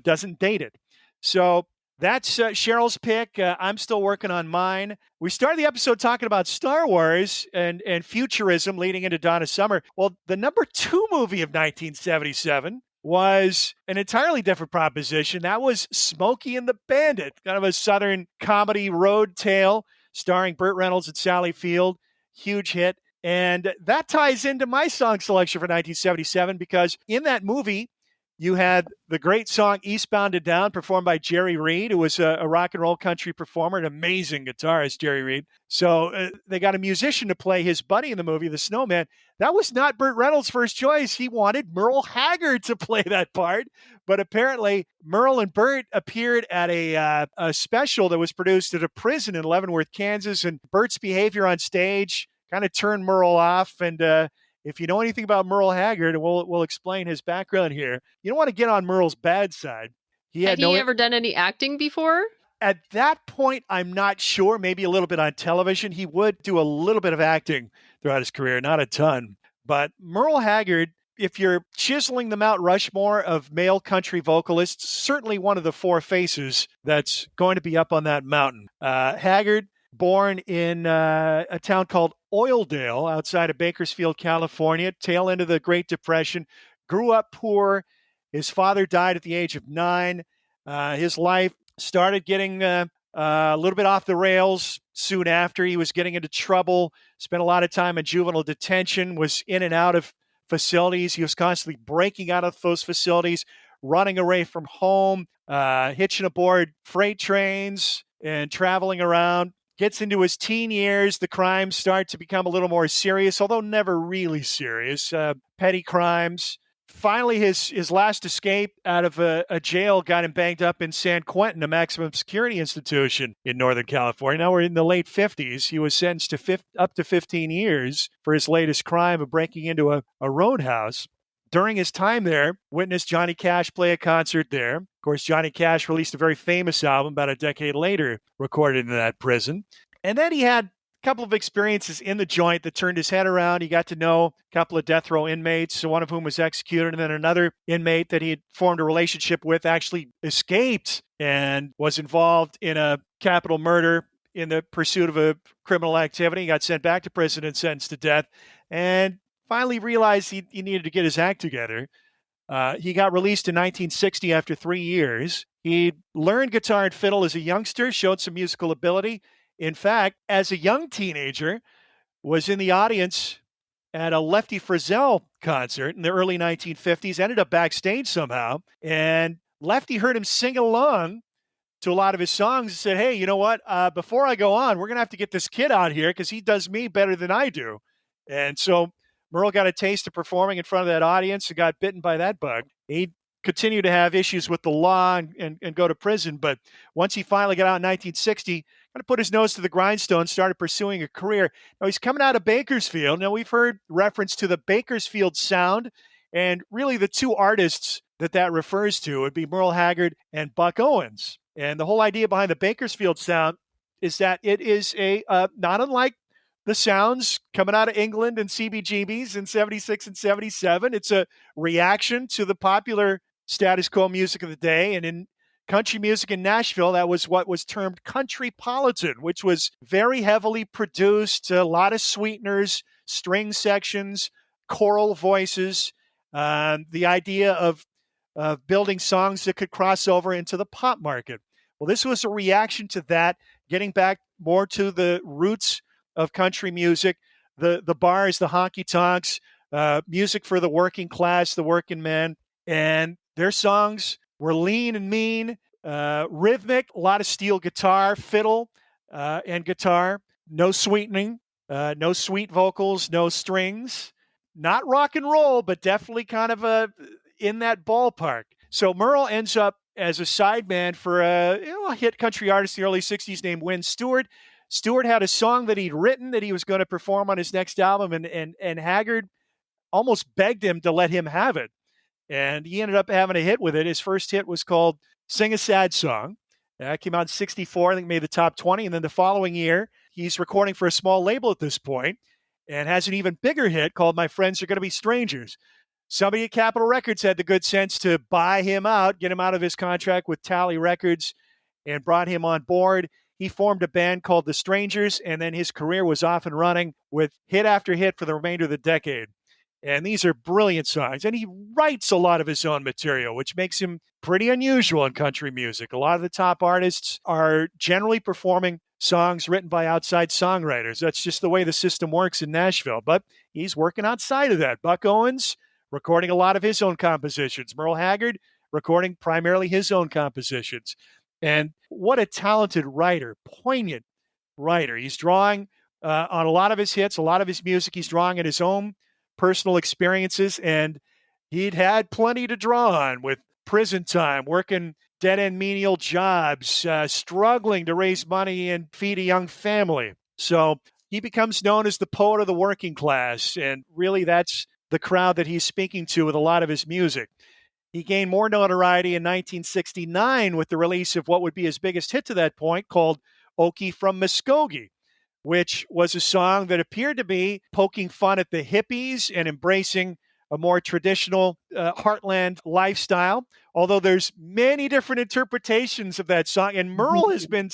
Doesn't date it. So that's Cheryl's pick. I'm still working on mine. We started the episode talking about Star Wars and futurism leading into Donna Summer. Well, the number 2 movie of 1977 was an entirely different proposition. That was Smokey and the Bandit, kind of a Southern comedy road tale starring Burt Reynolds and Sally Field. Huge hit. And that ties into my song selection for 1977 because in that movie, you had the great song Eastbound and Down performed by Jerry Reed, who was a rock and roll country performer, an amazing guitarist, Jerry Reed. So they got a musician to play his buddy in the movie, the Snowman. That was not Burt Reynolds' first choice. He wanted Merle Haggard to play that part. But apparently, Merle and Burt appeared at a special that was produced at a prison in Leavenworth, Kansas. And Burt's behavior on stage kind of turned Merle off. And if you know anything about Merle Haggard, and we'll explain his background here, you don't want to get on Merle's bad side. Had he ever done any acting before? At that point, I'm not sure. Maybe a little bit on television. He would do a little bit of acting throughout his career, not a ton. But Merle Haggard, if you're chiseling the Mount Rushmore of male country vocalists, certainly one of the 4 faces that's going to be up on that mountain. Haggard, born in a town called Oildale outside of Bakersfield, California, tail end of the Great Depression, grew up poor. His father died at the age of 9. His life started getting a little bit off the rails soon after. He was getting into trouble, spent a lot of time in juvenile detention, was in and out of facilities. He was constantly breaking out of those facilities, running away from home, hitching aboard freight trains and traveling around. Gets into his teen years, the crimes start to become a little more serious, although never really serious. Petty crimes. Finally, his last escape out of a jail got him banged up in San Quentin, a maximum security institution in Northern California. Now we're in the late 50s. He was sentenced to up to 15 years for his latest crime of breaking into a roadhouse. During his time there, witnessed Johnny Cash play a concert there. Of course, Johnny Cash released a very famous album about a decade later, recorded in that prison. And then he had couple of experiences in the joint that turned his head around. He got to know a couple of death row inmates, one of whom was executed, and then another inmate that he had formed a relationship with actually escaped and was involved in a capital murder in the pursuit of a criminal activity. He got sent back to prison and sentenced to death, and finally realized he needed to get his act together. He got released in 1960 after 3 years. He learned guitar and fiddle as a youngster, showed some musical ability. In fact, as a young teenager, was in the audience at a Lefty Frizzell concert in the early 1950s, ended up backstage somehow, and Lefty heard him sing along to a lot of his songs and said, hey, you know what? Before I go on, we're going to have to get this kid out here because he does me better than I do. And so Merle got a taste of performing in front of that audience and got bitten by that bug. He continued to have issues with the law and go to prison. But once he finally got out in 1960, kind of put his nose to the grindstone, started pursuing a career. Now he's coming out of Bakersfield. Now we've heard reference to the Bakersfield sound, and really the two artists that refers to would be Merle Haggard and Buck Owens. And the whole idea behind the Bakersfield sound is that it is a not unlike the sounds coming out of England and CBGBs in 76 and 77. It's a reaction to the popular status quo music of the day. And in country music in Nashville, that was what was termed countrypolitan, which was very heavily produced, a lot of sweeteners, string sections, choral voices, the idea of building songs that could cross over into the pop market. Well, this was a reaction to that, getting back more to the roots of country music, the bars, the honky tonks, music for the working class, the working man. And their songs were lean and mean, rhythmic, a lot of steel guitar, fiddle, and guitar, no sweetening, no sweet vocals, no strings. Not rock and roll, but definitely kind of in that ballpark. So Merle ends up as a sideman for a hit country artist in the early 60s named Wynn Stewart. Stewart had a song that he'd written that he was going to perform on his next album, and Haggard almost begged him to let him have it. And he ended up having a hit with it. His first hit was called Sing a Sad Song. That came out in 64, I think made the top 20. And then the following year, he's recording for a small label at this point and has an even bigger hit called My Friends Are Gonna Be Strangers. Somebody at Capitol Records had the good sense to buy him out, get him out of his contract with Tally Records, and brought him on board. He formed a band called The Strangers, and then his career was off and running with hit after hit for the remainder of the decade. And these are brilliant songs. And he writes a lot of his own material, which makes him pretty unusual in country music. A lot of the top artists are generally performing songs written by outside songwriters. That's just the way the system works in Nashville. But he's working outside of that. Buck Owens recording a lot of his own compositions. Merle Haggard recording primarily his own compositions. And what a talented writer, poignant writer. He's drawing on a lot of his hits, a lot of his music. He's drawing on his own personal experiences, and he'd had plenty to draw on with prison time, working dead-end menial jobs, struggling to raise money and feed a young family. So he becomes known as the poet of the working class, and really that's the crowd that he's speaking to with a lot of his music. He gained more notoriety in 1969 with the release of what would be his biggest hit to that point, called Okie from Muskogee, which was a song that appeared to be poking fun at the hippies and embracing a more traditional heartland lifestyle. Although there's many different interpretations of that song, and Merle has been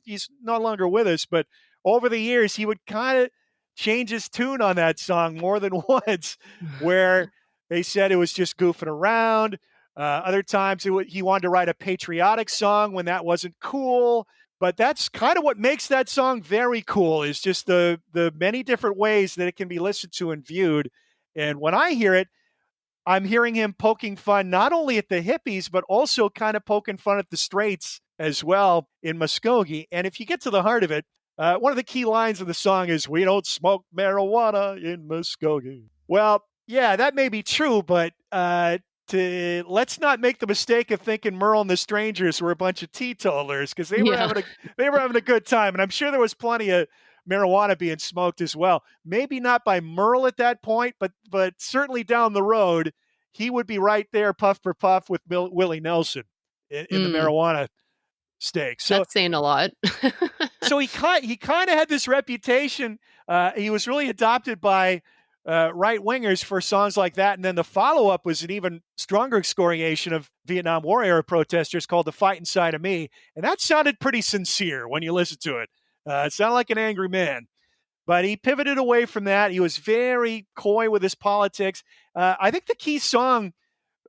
he's no longer with us, but over the years he would kind of change his tune on that song more than once, where they said it was just goofing around. Other times he wanted to write a patriotic song when that wasn't cool. But that's kind of what makes that song very cool, is just the many different ways that it can be listened to and viewed. And when I hear it, I'm hearing him poking fun not only at the hippies, but also kind of poking fun at the straights as well in Muskogee. And if you get to the heart of it, one of the key lines of the song is, "We don't smoke marijuana in Muskogee." Well, yeah, that may be true, but let's not make the mistake of thinking Merle and the Strangers were a bunch of teetotalers, because they were having a good time, and I'm sure there was plenty of marijuana being smoked as well. Maybe not by Merle at that point, but certainly down the road, he would be right there, puff for puff, with Willie Nelson in the marijuana stakes. So That's saying a lot. so he kind of had this reputation. He was really adopted by right wingers for songs like that. And then the follow up was an even stronger excoriation of Vietnam War era protesters called "The Fight Inside of Me," and that sounded pretty sincere when you listen to it. It sounded like an angry man. But he pivoted away from that. He was very coy with his politics. I think the key song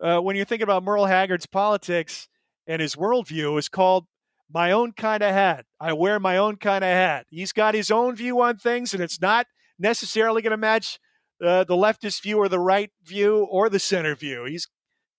when you're thinking about Merle Haggard's politics and his worldview is called "My Own Kind of Hat." I wear my own kind of hat. He's got his own view on things, and it's not necessarily going to match the leftist view or the right view or the center view.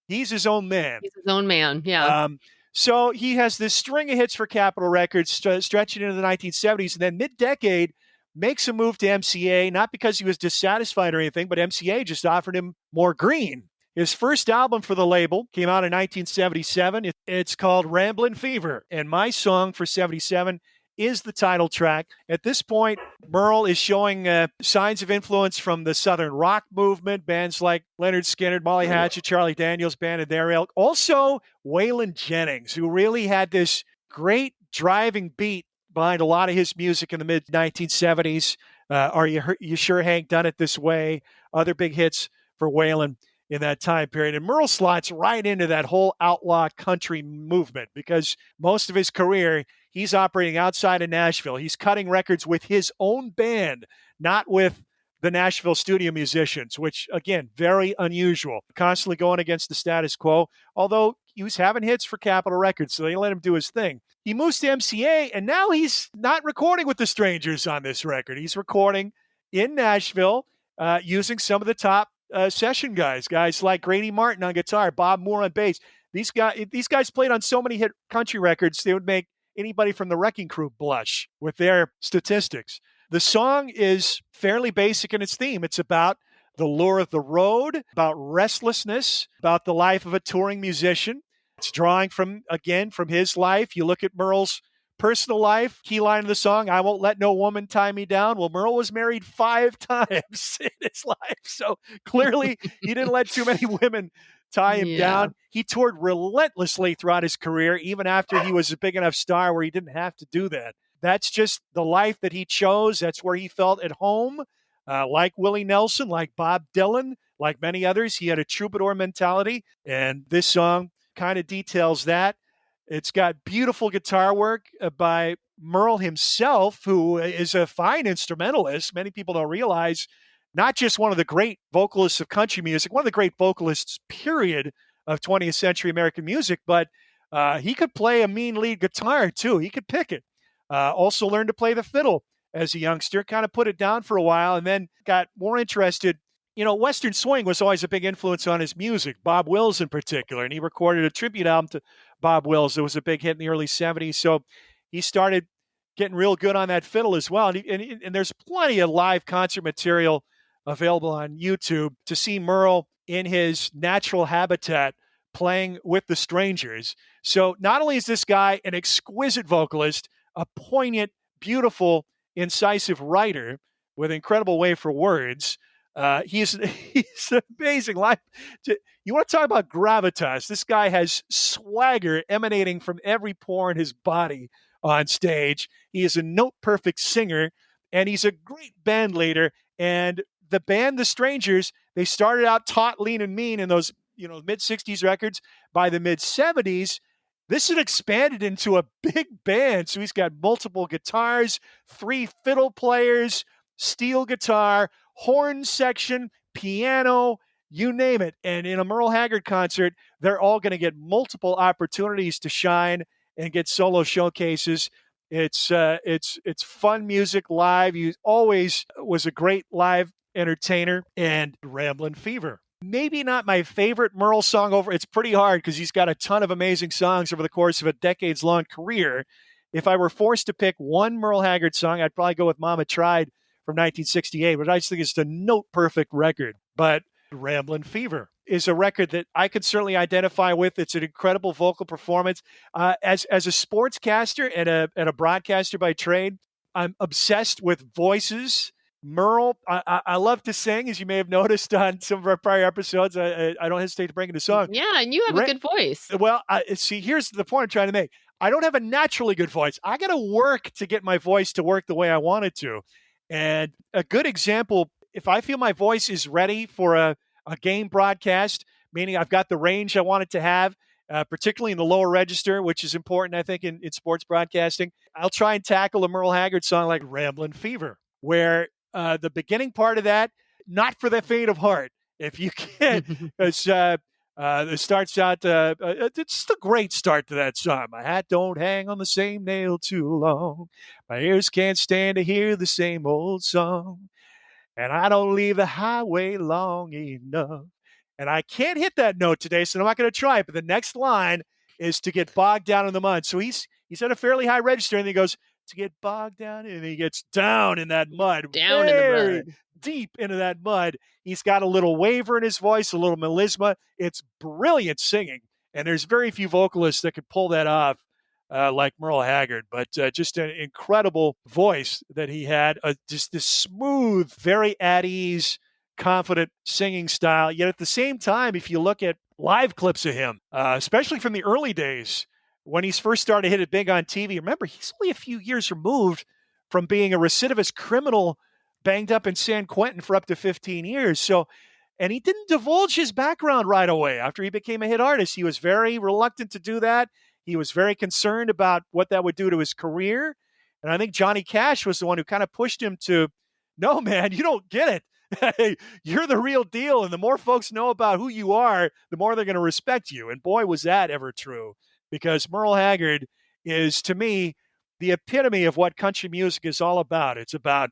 He's his own man. He's his own man, yeah. So he has this string of hits for Capitol Records stretching into the 1970s, and then mid-decade makes a move to MCA, not because he was dissatisfied or anything, but MCA just offered him more green. His first album for the label came out in 1977. It's called Ramblin Fever, and my song for 77 is the title track. At this point, Merle is showing signs of influence from the Southern rock movement, bands like Leonard Skinner, Molly Hatchet, Charlie Daniels Band and their ilk. Also, Waylon Jennings, who really had this great driving beat behind a lot of his music in the mid-1970s. Are You Sure Hank Done It This Way? Other big hits for Waylon in that time period. And Merle slots right into that whole outlaw country movement because most of his career, he's operating outside of Nashville. He's cutting records with his own band, not with the Nashville studio musicians, which, again, very unusual. Constantly going against the status quo, although he was having hits for Capitol Records, so they let him do his thing. He moves to MCA, and now he's not recording with the Strangers on this record. He's recording in Nashville using some of the top session guys like Grady Martin on guitar, Bob Moore on bass. These guys played on so many hit country records, they would make anybody from the Wrecking Crew blush with their statistics. The song is fairly basic in its theme. It's about the lure of the road, about restlessness, about the life of a touring musician. It's drawing from his life. You look at Merle's personal life, key line of the song, "I won't let no woman tie me down." Well, Merle was married 5 times in his life, so clearly he didn't let too many women tie him down. He toured relentlessly throughout his career, even after he was a big enough star where he didn't have to do that. That's just the life that he chose. That's where he felt at home. Like Willie Nelson, like Bob Dylan, like many others, he had a troubadour mentality, and this song kind of details that. It's got beautiful guitar work by Merle himself, who is a fine instrumentalist. Many people don't realize, not just one of the great vocalists of country music, one of the great vocalists, period, of 20th century American music, but he could play a mean lead guitar, too. He could pick it. Also learned to play the fiddle as a youngster, kind of put it down for a while, and then got more interested. Western swing was always a big influence on his music, Bob Wills in particular, and he recorded a tribute album to Bob Wills. It was a big hit in the early 70s, so he started getting real good on that fiddle as well. And there's plenty of live concert material available on YouTube to see Merle in his natural habitat playing with the Strangers. So not only is this guy an exquisite vocalist, a poignant, beautiful, incisive writer with an incredible way for words, he's amazing. You want to talk about gravitas? This guy has swagger emanating from every pore in his body on stage. He is a note-perfect singer, and he's a great band leader. And the band, The Strangers, they started out taut, lean, and mean in those mid-'60s records. By the mid-'70s, this had expanded into a big band. So he's got multiple guitars, 3 fiddle players, steel guitar, horn section, piano, you name it. And in a Merle Haggard concert, they're all going to get multiple opportunities to shine and get solo showcases. It's fun music live. He always was a great live entertainer. And Ramblin Fever, maybe not my favorite Merle song over. It's pretty hard because he's got a ton of amazing songs over the course of a decades-long career. If I were forced to pick one Merle Haggard song, I'd probably go with Mama Tried from 1968, but I just think it's a note-perfect record. But Ramblin' Fever is a record that I could certainly identify with. It's an incredible vocal performance. As a sportscaster and a broadcaster by trade, I'm obsessed with voices. Merle, I love to sing, as you may have noticed on some of our prior episodes. I don't hesitate to bring in a song. Yeah, and you have a good voice. Well, see, here's the point I'm trying to make. I don't have a naturally good voice. I got to work to get my voice to work the way I want it to. And a good example, if I feel my voice is ready for a game broadcast, meaning I've got the range I want it to have, particularly in the lower register, which is important, I think, in sports broadcasting, I'll try and tackle a Merle Haggard song like Ramblin Fever, where the beginning part of that, not for the faint of heart. If you can, because it starts out, it's the great start to that song. My hat don't hang on the same nail too long. My ears can't stand to hear the same old song. And I don't leave the highway long enough. And I can't hit that note today, so I'm not going to try it. But the next line is to get bogged down in the mud. So he's at a fairly high register, and he goes, to get bogged down, and he gets down in that mud, Down in the mud. deep into that mud. He's got a little waver in his voice, a little melisma. It's brilliant singing, and there's very few vocalists that could pull that off like Merle Haggard, but just an incredible voice that he had, just this smooth, very at ease, confident singing style. Yet at the same time, if you look at live clips of him, especially from the early days, when he's first started to hit it big on TV, remember, he's only a few years removed from being a recidivist criminal banged up in San Quentin for up to 15 years. So, and he didn't divulge his background right away after he became a hit artist. He was very reluctant to do that. He was very concerned about what that would do to his career. And I think Johnny Cash was the one who kind of pushed him to, no, man, you don't get it. Hey, you're the real deal. And the more folks know about who you are, the more they're going to respect you. And boy, was that ever true. Because Merle Haggard is, to me, the epitome of what country music is all about. It's about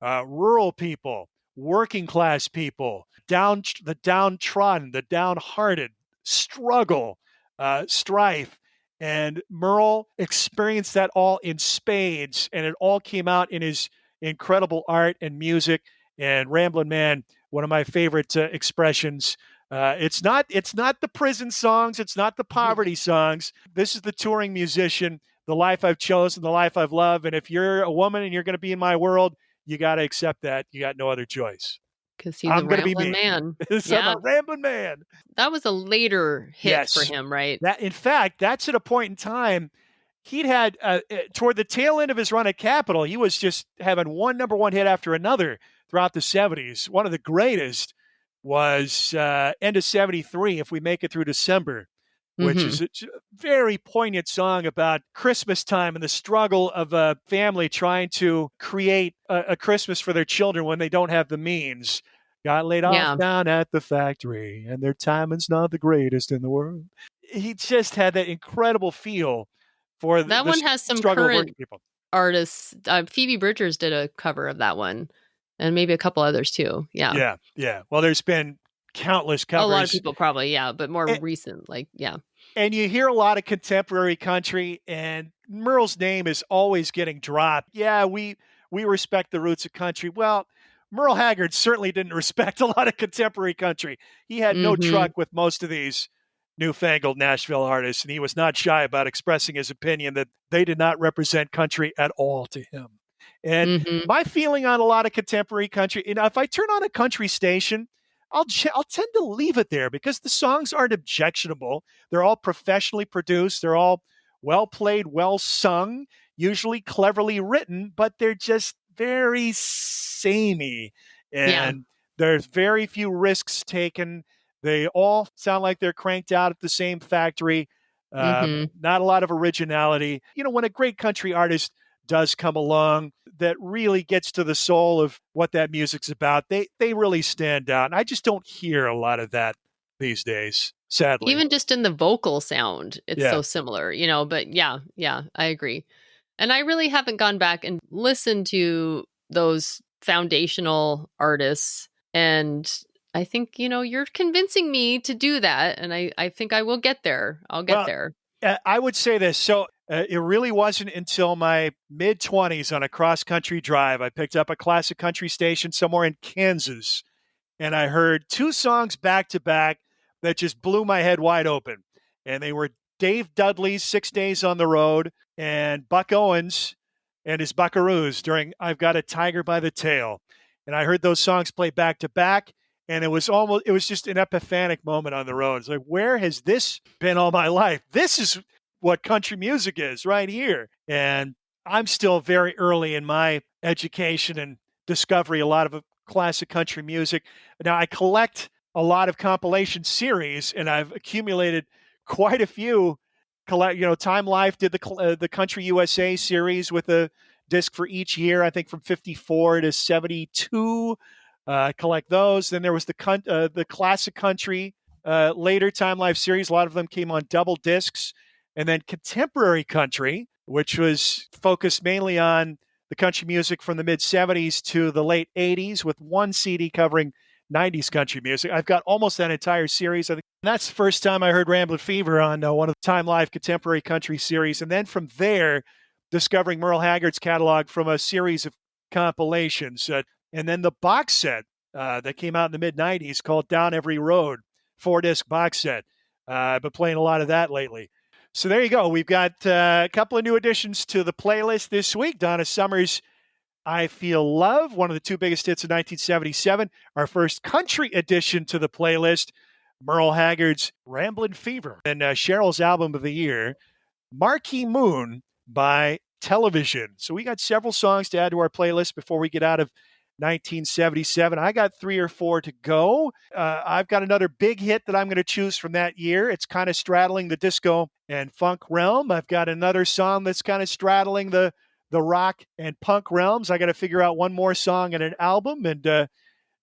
rural people, working class people, the downtrodden, the downhearted, struggle, strife. And Merle experienced that all in spades, and it all came out in his incredible art and music. And Ramblin' Man, one of my favorite expressions. It's not the prison songs. It's not the poverty songs. This is the touring musician, the life I've chosen, the life I've loved. And if you're a woman and you're going to be in my world, you got to accept that. You got no other choice. Because he's a rambling man. So I'm a rambling man. That was a later hit for him, right? In fact, that's at a point in time. He'd had, toward the tail end of his run at Capitol, he was just having one number one hit after another throughout the 70s. One of the greatest was end of 73, If We Make It Through December, which is a very poignant song about Christmas time and the struggle of a family trying to create a Christmas for their children when they don't have the means. Got laid off down at the factory, and their timing's not the greatest in the world. He just had that incredible feel for that one has some current artists. Phoebe Bridgers did a cover of that one. And maybe a couple others too. Yeah. Well, there's been countless covers. A lot of people probably, but more recent, And you hear a lot of contemporary country, and Merle's name is always getting dropped. Yeah, we respect the roots of country. Well, Merle Haggard certainly didn't respect a lot of contemporary country. He had no truck with most of these newfangled Nashville artists, and he was not shy about expressing his opinion that they did not represent country at all to him. And my feeling on a lot of contemporary country, if I turn on a country station, I'll tend to leave it there because the songs aren't objectionable. They're all professionally produced. They're all well played, well sung, usually cleverly written, but they're just very samey. And there's very few risks taken. They all sound like they're cranked out at the same factory. Not a lot of originality. When a great country artist does come along that really gets to the soul of what that music's about, they really stand out. And I just don't hear a lot of that these days, sadly. Even just in the vocal sound, it's so similar, but yeah, I agree. And I really haven't gone back and listened to those foundational artists. And I think, you're convincing me to do that. And I think I will get there. I'll get there. I would say this. So it really wasn't until my mid-20s on a cross-country drive, I picked up a classic country station somewhere in Kansas, and I heard two songs back-to-back that just blew my head wide open. And they were Dave Dudley's 6 Days on the Road and Buck Owens and his Buckaroos during I've Got a Tiger by the Tail. And I heard those songs play back-to-back, and it was just an epiphanic moment on the road. It's like, where has this been all my life? This is what country music is right here. And I'm still very early in my education and discovery, a lot of classic country music. Now, I collect a lot of compilation series, and I've accumulated quite a few. Time Life did the Country USA series with a disc for each year, I think from 54 to 72. Collect those. Then there was the classic country later Time Life series. A lot of them came on double discs. And then contemporary country, which was focused mainly on the country music from the mid-70s to the late 80s, with one CD covering 90s country music. I've got almost that entire series. I think that's the first time I heard Ramblin Fever on one of the Time Life contemporary country series. And then from there, discovering Merle Haggard's catalog from a series of compilations. And then the box set that came out in the mid-90s called Down Every Road, 4-disc box set. I've been playing a lot of that lately. So there you go. We've got a couple of new additions to the playlist this week. Donna Summer's I Feel Love, one of the two biggest hits of 1977. Our first country addition to the playlist, Merle Haggard's Ramblin Fever. And Sheryl's album of the year, Marquee Moon by Television. So we got several songs to add to our playlist before we get out of 1977. I got 3 or 4 to go. I've got another big hit that I'm going to choose from that year. It's kind of straddling the disco and funk realm. I've got another song that's kind of straddling the rock and punk realms. I got to figure out one more song and an album. And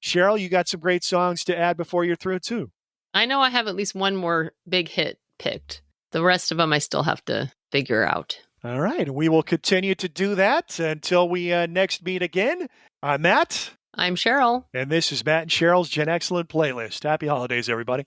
Sheryl, you got some great songs to add before you're through too. I know I have at least one more big hit picked. The rest of them I still have to figure out. All right. We will continue to do that until we next meet again. I'm Matt. I'm Sheryl. And this is Matt and Sheryl's Gen Excellent Playlist. Happy holidays, everybody.